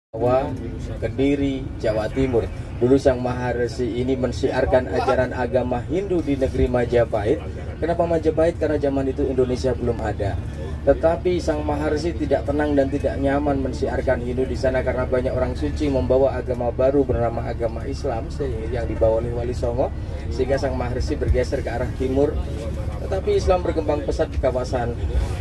Jawa, Kediri, Jawa Timur. Dulu Sang Maharesi ini mensiarkan ajaran agama Hindu di negeri Majapahit. Kenapa Majapahit? Karena zaman itu Indonesia belum ada. Tetapi Sang Maharesi tidak tenang dan tidak nyaman mensiarkan Hindu di sana karena banyak orang suci membawa agama baru bernama agama Islam yang dibawa oleh Wali Songo, sehingga Sang Maharesi bergeser ke arah timur. Tetapi Islam berkembang pesat di kawasan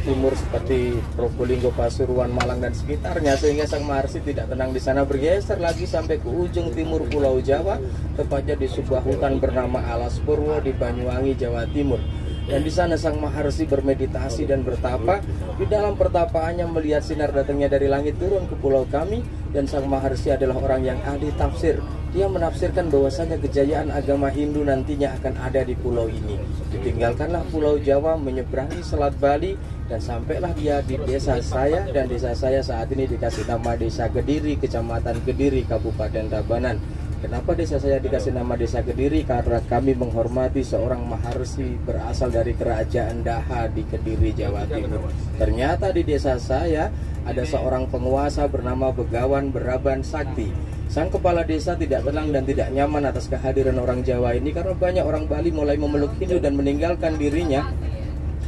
timur seperti Probolinggo, Pasuruan, Malang dan sekitarnya, sehingga Sang Maharesi tidak tenang di sana, bergeser lagi sampai ke ujung timur Pulau Jawa, tepatnya di sebuah hutan bernama Alas Purwo di Banyuwangi, Jawa Timur. Dan di sana Sang Maharesi bermeditasi dan bertapa. Di dalam pertapaannya melihat sinar datangnya dari langit turun ke pulau kami, dan Sang Maharesi adalah orang yang ahli tafsir. Dia menafsirkan bahwasanya kejayaan agama Hindu nantinya akan ada di pulau ini. Ditinggalkanlah Pulau Jawa, menyeberangi Selat Bali, dan sampailah dia di desa saya, dan desa saya saat ini dikasih nama Desa Kediri, Kecamatan Kediri, Kabupaten Tabanan. Kenapa desa saya dikasih nama Desa Kediri? Karena kami menghormati seorang Maharesi berasal dari Kerajaan Daha di Kediri, Jawa Timur. Ternyata di desa saya ada seorang penguasa bernama Begawan Beraban Sakti. Sang kepala desa tidak tenang dan tidak nyaman atas kehadiran orang Jawa ini karena banyak orang Bali mulai memeluk Hindu dan meninggalkan dirinya.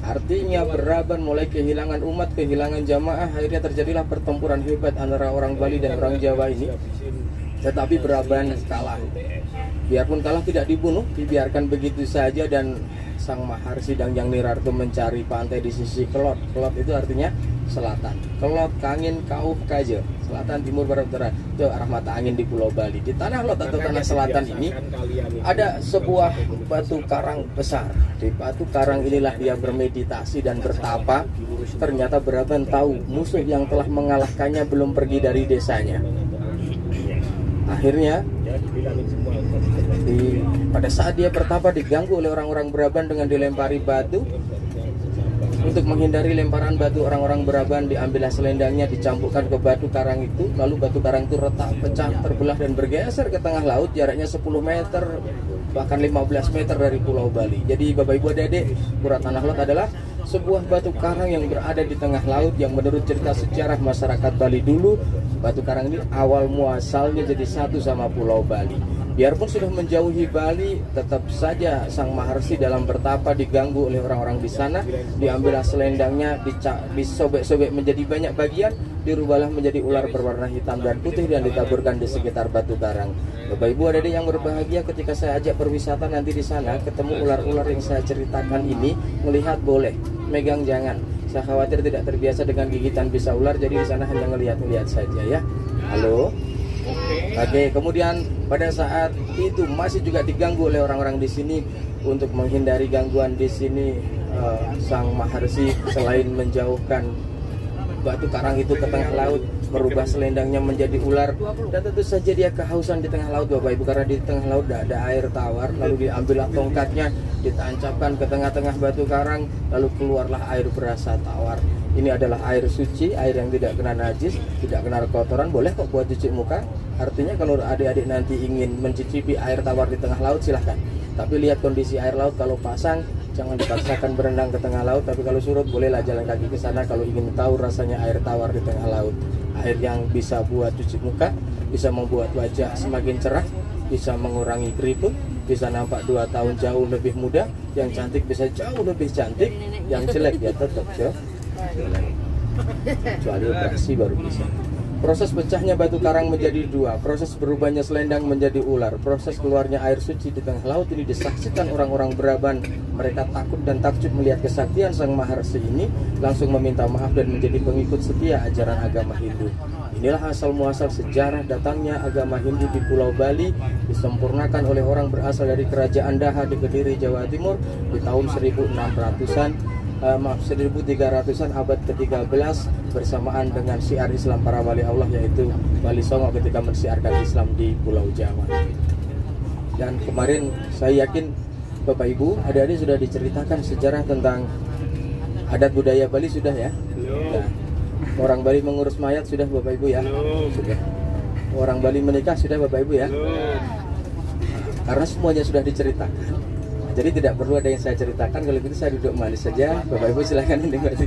Artinya Beraban mulai kehilangan umat, kehilangan jamaah. Akhirnya terjadilah pertempuran hebat antara orang Bali dan orang Jawa ini. Tetapi Beraban kalah. Biarpun kalah tidak dibunuh, dibiarkan begitu saja, dan Sang Maharesi Dangjang Nirarto mencari pantai di sisi Kelot. Kelot itu artinya selatan. Kelot, Kangin, Kauh, Kaje. Selatan, timur, barat, utara. Itu arah mata angin di Pulau Bali. Di tanah Lot atau tanah selatan ini ada sebuah batu karang besar. Di batu karang inilah dia bermeditasi dan bertapa. Ternyata Beraban tahu musuh yang telah mengalahkannya belum pergi dari desanya. Akhirnya pada saat dia bertapa diganggu oleh orang-orang Beraban dengan dilempari batu. Untuk menghindari lemparan batu orang-orang Beraban, diambillah selendangnya, dicampurkan ke batu karang itu. Lalu batu karang itu retak, pecah, terbelah dan bergeser ke tengah laut, jaraknya 10 meter bahkan 15 meter dari Pulau Bali. Jadi Bapak Ibu adik-adik, Pura Tanah Lot adalah sebuah batu karang yang berada di tengah laut, yang menurut cerita sejarah masyarakat Bali dulu, batu karang ini awal muasalnya jadi satu sama Pulau Bali. Biarpun sudah menjauhi Bali, tetap saja Sang Maharesi dalam bertapa diganggu oleh orang-orang di sana. Diambillah selendangnya, disobek-sobek menjadi banyak bagian, dirubahlah menjadi ular berwarna hitam dan putih dan ditaburkan di sekitar batu karang. Bapak Ibu adik-adik yang berbahagia, ketika saya ajak perwisata nanti di sana, ketemu ular-ular yang saya ceritakan ini, melihat boleh, megang jangan. Saya khawatir tidak terbiasa dengan gigitan bisa ular, jadi di sana hanya ngelihat-ngelihat saja ya. Halo. Oke, kemudian pada saat itu masih juga diganggu oleh orang-orang di sini. Untuk menghindari gangguan di sini, Sang Maharesi selain menjauhkan batu karang itu ke tengah laut, merubah selendangnya menjadi ular, dan tentu saja dia kehausan di tengah laut Bapak Ibu, karena di tengah laut tidak ada air tawar. Lalu diambillah tongkatnya, ditancapkan ke tengah-tengah batu karang, lalu keluarlah air berasa tawar. Ini adalah air suci, air yang tidak kena najis, tidak kena kotoran, boleh kok buat cuci muka. Artinya kalau adik-adik nanti ingin mencicipi air tawar di tengah laut, silahkan. Tapi lihat kondisi air laut, kalau pasang jangan dipaksakan berenang ke tengah laut, tapi kalau surut bolehlah jalan kaki ke sana kalau ingin tahu rasanya air tawar di tengah laut. Air yang bisa buat cuci muka, bisa membuat wajah semakin cerah, bisa mengurangi keriput, bisa nampak 2 tahun jauh lebih muda, yang cantik bisa jauh lebih cantik, yang jelek ya tetap jelek. Kecuali operasi baru bisa. Proses pecahnya batu karang menjadi 2, proses berubahnya selendang menjadi ular, proses keluarnya air suci di tengah laut ini disaksikan orang-orang Beraban. Mereka takut dan takjub melihat kesaktian Sang Maharesi ini, langsung meminta maaf dan menjadi pengikut setia ajaran agama Hindu. Inilah asal muasal sejarah datangnya agama Hindu di Pulau Bali, disempurnakan oleh orang berasal dari Kerajaan Daha di Kediri, Jawa Timur di tahun 1300-an abad ke-13, bersamaan dengan syiar Islam para wali Allah, yaitu Wali Songo ketika mensiarkan Islam di Pulau Jawa. Dan kemarin saya yakin Bapak Ibu adik-adik sudah diceritakan sejarah tentang adat budaya Bali sudah ya. Nah, orang Bali mengurus mayat sudah Bapak Ibu ya. Sudah. Orang Bali menikah sudah Bapak Ibu ya. Karena semuanya sudah diceritakan, jadi tidak perlu ada yang saya ceritakan. Kalau gitu saya duduk manis saja. Bapak Ibu silahkan menikmati.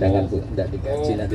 Jangan Bu, tidak dikaji nanti.